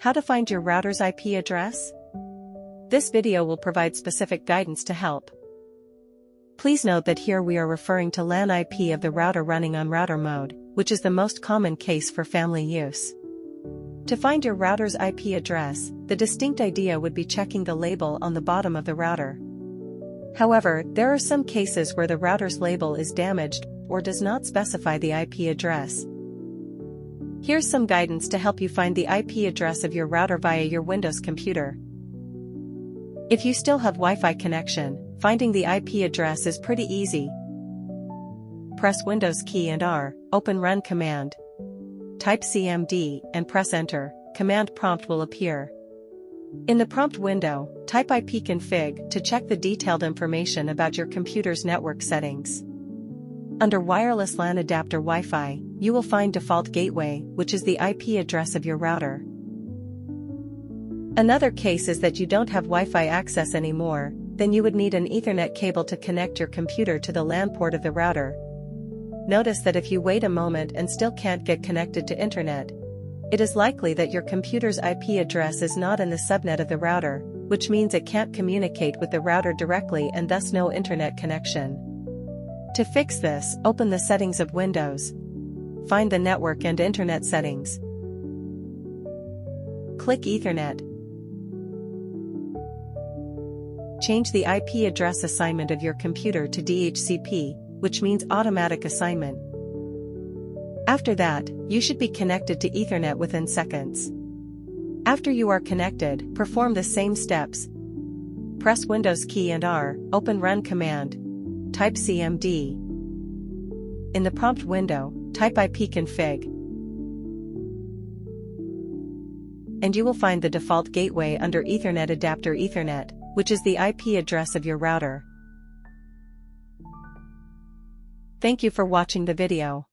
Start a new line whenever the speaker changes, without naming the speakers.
How to find your router's IP address? This video will provide specific guidance to help. Please note that here we are referring to LAN IP of the router running on router mode, which is the most common case for family use. To find your router's IP address, the distinct idea would be checking the label on the bottom of the router. However, there are some cases where the router's label is damaged or does not specify the IP address. Here's some guidance to help you find the IP address of your router via your Windows computer. If you still have Wi-Fi connection, finding the IP address is pretty easy. Press Windows key and R, open Run command. Type CMD and press Enter. Command prompt will appear. In the prompt window, type ipconfig to check the detailed information about your computer's network settings. Under Wireless LAN Adapter Wi-Fi, you will find Default Gateway, which is the IP address of your router. Another case is that you don't have Wi-Fi access anymore, then you would need an Ethernet cable to connect your computer to the LAN port of the router. Notice that if you wait a moment and still can't get connected to internet, it is likely that your computer's IP address is not in the subnet of the router, which means it can't communicate with the router directly and thus no internet connection. To fix this, open the settings of Windows. Find the network and internet settings. Click Ethernet. Change the IP address assignment of your computer to DHCP, which means automatic assignment. After that, you should be connected to Ethernet within seconds. After you are connected, perform the same steps. Press Windows key and R, open Run command. Type CMD. In the prompt window, type ipconfig. And you will find the default gateway under Ethernet adapter Ethernet, which is the IP address of your router. Thank you for watching the video.